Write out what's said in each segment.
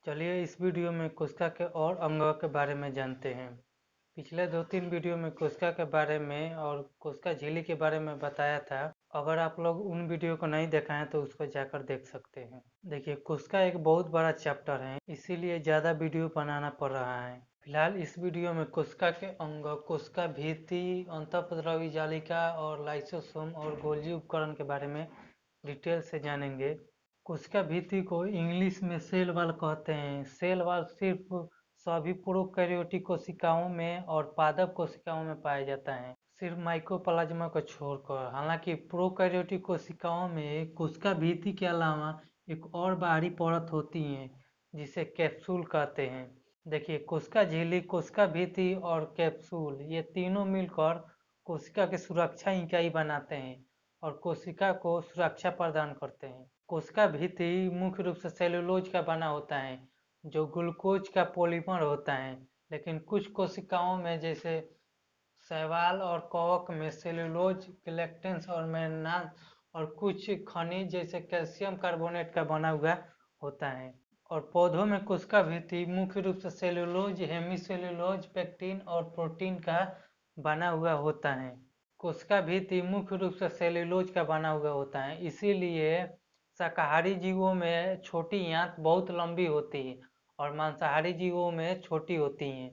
चलिए इस वीडियो में कोशिका के और अंगों के बारे में जानते हैं। पिछले 2-3 वीडियो में कोशिका के बारे में और कोशिका झिल्ली के बारे में बताया था। अगर आप लोग उन वीडियो को नहीं देखा है तो उसको जाकर देख सकते हैं। देखिए, कोशिका एक बहुत बड़ा चैप्टर है, इसीलिए ज़्यादा वीडियो बनाना पड़ रहा है। फिलहाल इस वीडियो में कोशिका के अंग, कोशिका भित्ति, अंतःपद्रव्य जालिका और लाइसोसोम और गोल्जी उपकरण के बारे में डिटेल से जानेंगे। कोशिका भित्ति को इंग्लिश में सेल वॉल कहते हैं। सेल वॉल सिर्फ सभी प्रोकैरियोटिक कोशिकाओं में और पादप कोशिकाओं में पाया जाता है, सिर्फ माइकोप्लाज्मा को छोड़कर। हालांकि प्रोकैरियोटिक कोशिकाओं में कोशिका भित्ति के अलावा एक और बाहरी परत होती है जिसे कैप्सूल कहते हैं। देखिए, कोशिका झिल्ली, कोशिका भित्ति और कैप्सूल, ये तीनों मिलकर कोशिका की सुरक्षा इकाई बनाते हैं और कोशिका को सुरक्षा प्रदान करते हैं। कोशिका भित्ति मुख्य रूप से सेलुलोज का बना होता है, जो ग्लूकोज का पॉलीमर होता है। लेकिन कुछ कोशिकाओं में, जैसे शैवाल और कवक में, सेलुलोज, गिलेक्टेंस और मैग्नीज और कुछ खनिज जैसे कैल्शियम कार्बोनेट का बना हुआ होता है। और पौधों में कोशिका भित्ति मुख्य रूप से सेलुलोज, हेमीसेलुलोज, पेक्टिन और प्रोटीन का बना हुआ होता है। कोशिका भित्ति मुख्य रूप से सेलुलोज का बना हुआ होता है, इसीलिए शाकाहारी जीवों में छोटी आंत बहुत लंबी होती है और मांसाहारी जीवों में छोटी होती हैं,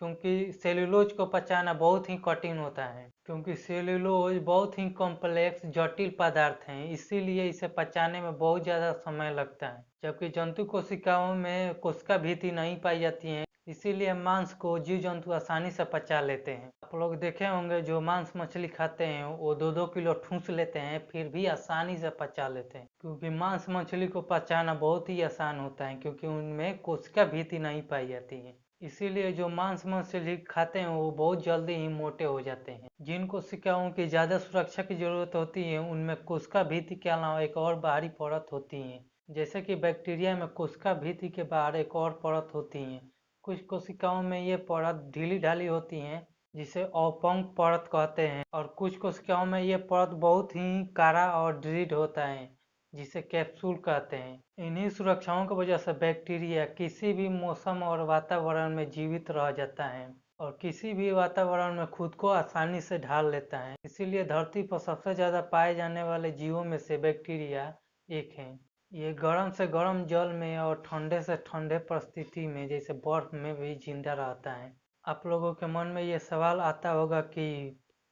क्योंकि सेलुलोज को पचाना बहुत ही कठिन होता है। क्योंकि सेलुलोज बहुत ही कॉम्प्लेक्स जटिल पदार्थ हैं, इसीलिए इसे पचाने में बहुत ज़्यादा समय लगता है। जबकि जंतु कोशिकाओं में कोशिका भित्ति नहीं पाई जाती है, इसीलिए मांस को जीव जंतु आसानी से पचा लेते हैं। आप लोग देखे होंगे, जो मांस मछली खाते हैं वो 2-2 किलो ठूंस लेते हैं, फिर भी आसानी से पचा लेते हैं, क्योंकि मांस मछली को पचाना बहुत ही आसान होता है, क्योंकि उनमें कोशिका भित्ति नहीं पाई जाती है। इसीलिए जो मांस मछली खाते हैं वो बहुत जल्दी ही मोटे हो जाते हैं। जिन कोशिकाओं की ज़्यादा सुरक्षा की जरूरत होती है उनमें कोशिका भित्ति के अलावा एक और बाहरी परत होती है। जैसे कि बैक्टीरिया में कोशिका भित्ति के बाहर एक और परत होती है। कुछ कोशिकाओं में ये परत ढीली ढाली होती है, जिसे औपंग परत कहते हैं, और कुछ कोशिकाओं में ये परत बहुत ही कड़ा और दृढ़ होता है, जिसे कैप्सूल कहते हैं। इन्हीं सुरक्षाओं की वजह से बैक्टीरिया किसी भी मौसम और वातावरण में जीवित रह जाता है और किसी भी वातावरण में खुद को आसानी से ढाल लेता है। इसीलिए धरती पर सबसे ज़्यादा पाए जाने वाले जीवों में से बैक्टीरिया एक है। ये गर्म से गर्म जल में और ठंडे से ठंडे परिस्थिति में, जैसे बर्फ में, भी जिंदा रहता है। आप लोगों के मन में ये सवाल आता होगा कि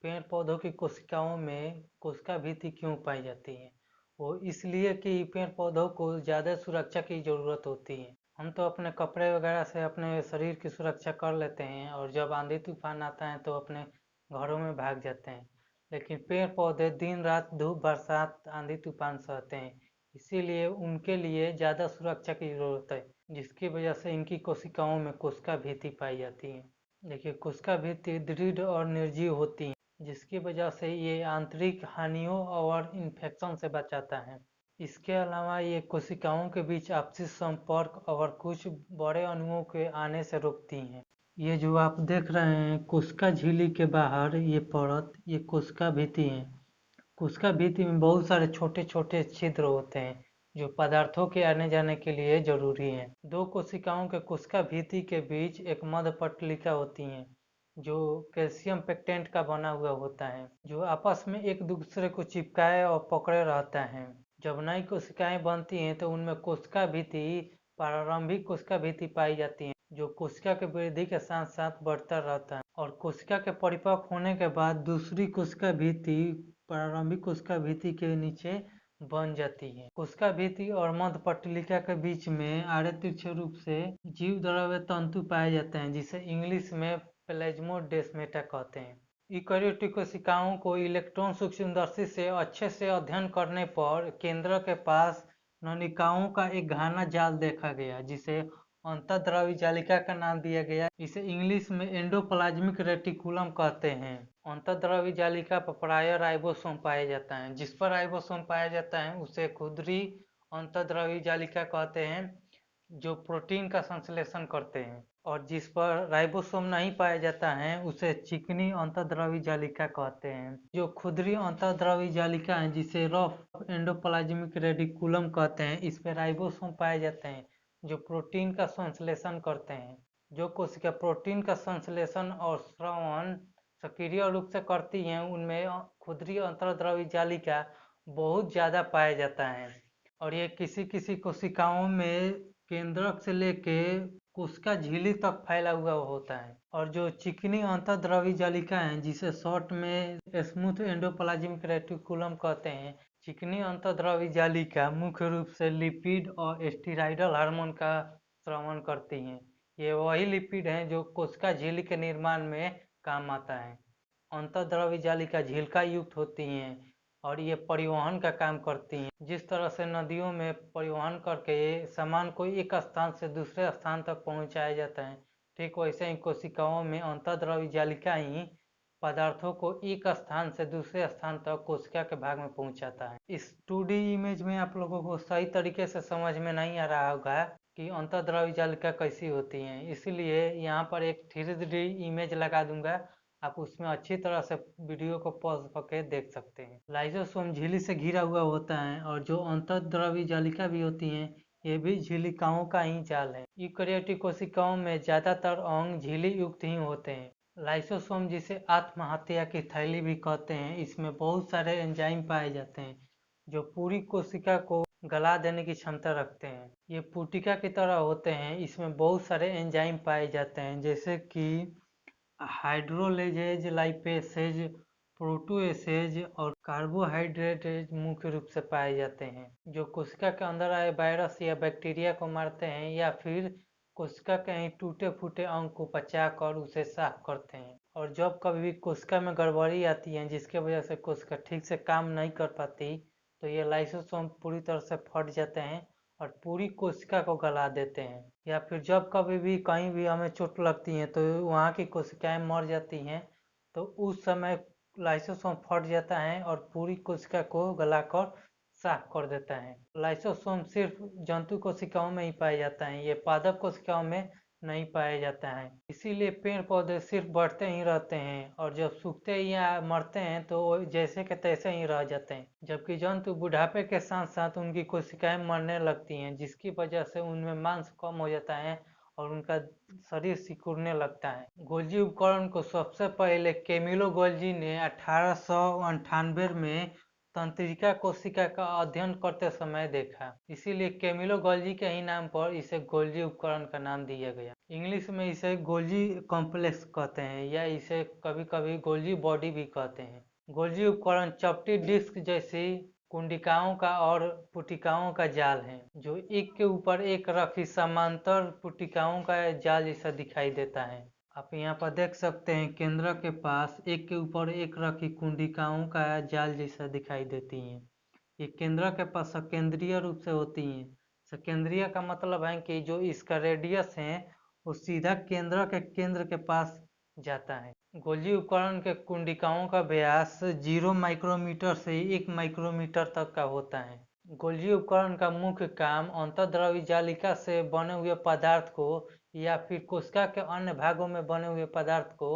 पेड़ पौधों की कोशिकाओं में कोशिका भित्ति क्यों पाई जाती है। वो इसलिए कि पेड़ पौधों को ज़्यादा सुरक्षा की ज़रूरत होती है। हम तो अपने कपड़े वगैरह से अपने शरीर की सुरक्षा कर लेते हैं और जब आंधी तूफान आता है तो अपने घरों में भाग जाते हैं, लेकिन पेड़ पौधे दिन रात धूप बरसात आंधी तूफान सहते हैं, इसीलिए उनके लिए ज़्यादा सुरक्षा की ज़रूरत है, जिसकी वजह से इनकी कोशिकाओं में कोशिका भित्ति पाई जाती है। देखिए, कोशिका भित्ति दृढ़ और निर्जीव होती है, जिसकी वजह से ये आंतरिक हानियों और इन्फेक्शन से बचाता है। इसके अलावा ये कोशिकाओं के बीच आपसी संपर्क और कुछ बड़े अणुओं के आने से रोकती हैं। ये जो आप देख रहे हैं कोशिका झिल्ली के बाहर ये परत, ये कोशिका भित्ति है। कोशिका भित्ति में बहुत सारे छोटे छोटे छिद्र होते हैं जो पदार्थों के आने जाने के लिए जरूरी हैं। दो कोशिकाओं के कोशिका भित्ति के बीच एक मध्य पटलिका होती है, जो कैल्शियम पेक्टेंट का बना हुआ होता है, जो आपस में एक दूसरे को चिपकाए और पकड़े रहता है। जब नई कोशिकाएं बनती हैं तो उनमें कोशिका भित्ति, प्रारंभिक कोशिका भित्ति पाई जाती है, जो कोशिका के वृद्धि के साथ साथ बढ़ता रहता है, और कोशिका के परिपक्व होने के बाद दूसरी कोशिका भित्ति प्रारंभिक कोशिका भित्ति के नीचे बन जाती है। कोशिका भित्ति और मध्य पटलिका के बीच में आड़े तिरछे रूप से जीव द्रव्य तंतु पाए जाते हैं, जिसे इंग्लिश में प्लाज्मोडेस्माटा कहते हैं। यूकेरियोटिक कोशिकाओं को इलेक्ट्रॉन सूक्ष्मदर्शी से अच्छे से अध्ययन करने पर केंद्र के पास नलिकाओं का एक घना जाल देखा गया, जिसे अंतःद्रव्य जालिका का नाम दिया गया। इसे इंग्लिश में एंडोप्लाज्मिक रेटिकुलम कहते हैं। अंतःद्रव्य जालिका पर प्रायः राइबोसोम पाया जाता है। जिस पर राइबोसोम पाया जाता है उसे खुदरी अंतःद्रव्य जालिका कहते हैं, जो प्रोटीन का संश्लेषण करते हैं, और जिस पर राइबोसोम नहीं पाया जाता है उसे चिकनी अंतःद्रव्य जालिका कहते हैं। जो खुदरी अंतःद्रव्य जालिका है, जिसे रफ एंडोप्लाज्मिक रेटिकुलम कहते हैं, इस पर राइबोसोम पाए जाते हैं, जो प्रोटीन का संश्लेषण करते हैं। जो कोशिका प्रोटीन का संश्लेषण और स्रवण सक्रिय रूप से करती हैं, उनमें क्षुद्रीय अंतर्द्रव्य जालिका बहुत ज़्यादा पाया जाता है और ये किसी किसी कोशिकाओं में केंद्रक से लेके कोशिका झिल्ली तक फैला हुआ होता है। और जो चिकनी अंतर्द्रव्य जालिका है, जिसे शॉर्ट में स्मूथ एंडोप्लाज्मिक रेटिकुलम कहते हैं, चिकनी अंतर्द्रव्य जालिका मुख्य रूप से लिपिड और स्टेरॉयडल हार्मोन का स्रवण करती हैं। ये वही लिपिड हैं जो कोशिका झिल्ली के निर्माण में काम आता है। अंतर्द्रव्य जालिका झिल्का युक्त होती हैं और ये परिवहन का काम करती हैं। जिस तरह से नदियों में परिवहन करके सामान को एक स्थान से दूसरे स्थान तक पहुंचाया जाता है, ठीक वैसे ही कोशिकाओं में अंतर्द्रव्य जालिका ही पदार्थों को एक स्थान से दूसरे स्थान तक कोशिका के भाग में पहुंचाता है। इस 2D इमेज में आप लोगों को सही तरीके से समझ में नहीं आ रहा होगा कि अंतर्द्रव्य जालिका कैसी होती हैं, इसलिए यहाँ पर एक 3D इमेज लगा दूंगा, आप उसमें अच्छी तरह से वीडियो को पॉज करके देख सकते हैं। लाइसोसोम झिल्ली से घिरा हुआ होता है और जो अंतर्द्रव्य जालिका भी होती हैं, ये भी झिल्लिकाओं का ही जाल है। यूकेरियोटिक कोशिकाओं में ज्यादातर अंग झिल्ली युक्त ही होते हैं। लाइसोसोम, जिसे आत्महत्या की थैली भी कहते हैं, इसमें बहुत सारे एंजाइम पाए जाते हैं जो पूरी कोशिका को गला देने की क्षमता रखते हैं। ये पुटिका की तरह होते हैं। इसमें बहुत सारे एंजाइम पाए जाते हैं, जैसे कि हाइड्रोलेजेज, लाइपेसेज, प्रोटूएसेज और कार्बोहाइड्रेटेज मुख्य रूप से पाए जाते हैं, जो कोशिका के अंदर आए वायरस या बैक्टीरिया को मारते हैं या फिर कोशिका के ही टूटे फूटे अंग को पचाकर उसे साफ करते हैं। और जब कभी भी कोशिका में गड़बड़ी आती है, जिसके वजह से कोशिका ठीक से काम नहीं कर पाती, तो ये लाइसोसोम पूरी तरह से फट जाते हैं और पूरी कोशिका को गला देते हैं। या फिर जब कभी भी कहीं भी हमें चोट लगती है तो वहाँ की कोशिकाएं मर जाती हैं, तो उस समय लाइसोसोम फट जाता है और पूरी कोशिका को गलाकर साफ कर देता है। लाइसोसोम सिर्फ जंतु कोशिकाओं में ही पाया जाता है, ये पादप कोशिकाओं में नहीं पाया जाता है। इसीलिए पेड़ पौधे सिर्फ बढ़ते ही रहते हैं और जब सूखते या मरते हैं तो वो जैसे के तैसे ही रह जाते हैं। जबकि जंतु बुढ़ापे के साथ साथ उनकी कोशिकाएं मरने लगती हैं, जिसकी वजह से उनमें मांस कम हो जाता है और उनका शरीर सिकुड़ने लगता है। गोल्जी उपकरण को सबसे पहले कैमिलो गोल्जी ने 1898 में तंत्रिका कोशिका का अध्ययन करते समय देखा, इसीलिए कैमिलो गोल्जी के ही नाम पर इसे गोल्जी उपकरण का नाम दिया गया। इंग्लिश में इसे गोल्जी कॉम्प्लेक्स कहते हैं या इसे कभी कभी गोल्जी बॉडी भी कहते हैं। गोल्जी उपकरण चपटी डिस्क जैसी कुंडिकाओं का और पुटिकाओं का जाल है, जो एक के ऊपर एक रखी समांतर पुटिकाओं का जाल जैसा दिखाई देता है। आप यहाँ पर देख सकते हैं, केंद्र के पास एक के ऊपर एक रखी कुंडिकाओं का जाल जैसा दिखाई देती हैं। ये केंद्र के पास सकेंद्रीय रूप से होती हैं। सकेंद्रीय का मतलब है कि जो इसका रेडियस है वो सीधा केंद्र के पास जाता है। गोल्जी उपकरण के कुंडिकाओं का व्यास 0 माइक्रोमीटर से 1 माइक्रोमीटर तक का होता है। गोल्जी उपकरण का मुख्य काम अंतर्द्रव्य जालिका से बने हुए पदार्थ को या फिर कोशिका के अन्य भागों में बने हुए पदार्थ को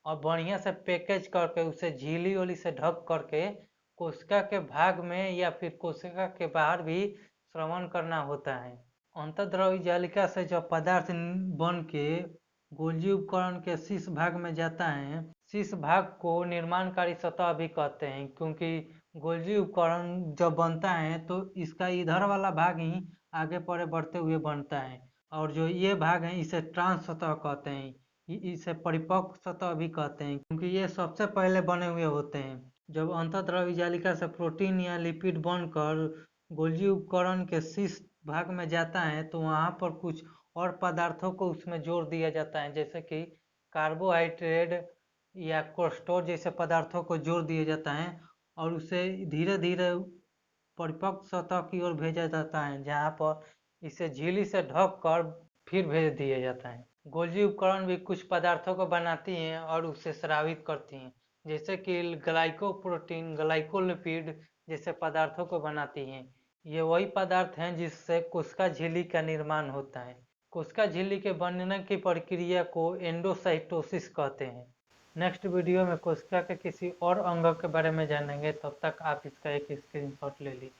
और बढ़िया से पैकेज करके उसे झिल्ली वोली से ढक करके कोशिका के भाग में या फिर कोशिका के बाहर भी श्रवण करना होता है। अंतर्द्रव्य जालिका से जब पदार्थ बन के गोल्जी उपकरण के शीर्ष भाग में जाता है, शीर्ष भाग को निर्माणकारी सतह भी कहते हैं, क्योंकि गोल्जी उपकरण जब बनता है तो इसका इधर वाला भाग ही आगे पड़े बढ़ते हुए बनता है और जो ये भाग है इसे ट्रांस सतह कहते हैं, इसे परिपक्व सतह भी कहते हैं, क्योंकि ये सबसे पहले बने हुए होते हैं। जब अंतर्द्रव्य जालिका से प्रोटीन या लिपिड बनकर गोल्जी उपकरण के शीर्ष भाग में जाता है तो वहाँ पर कुछ और पदार्थों को उसमें जोड़ दिया जाता है, जैसे कि कार्बोहाइड्रेट या कोलेस्ट्रॉल जैसे पदार्थों को जोड़ दिया जाता है और उसे धीरे धीरे परिपक्व सतह की ओर भेजा जाता है, जहाँ पर इसे झिल्ली से ढक कर फिर भेज दिया जाता है। गोल्जी उपकरण भी कुछ पदार्थों को बनाती हैं और उसे स्रावित करती हैं, जैसे कि ग्लाइकोप्रोटीन, ग्लाइकोलिपिड जैसे पदार्थों को बनाती हैं। ये वही पदार्थ हैं जिससे कोशिका झिल्ली का निर्माण होता है। कोशिका झिल्ली के बनने की प्रक्रिया को एंडोसाइटोसिस कहते हैं। नेक्स्ट वीडियो में कोशिका के किसी और अंग के बारे में जानेंगे, तब तक आप इसका एक स्क्रीनशॉट ले लीजिए।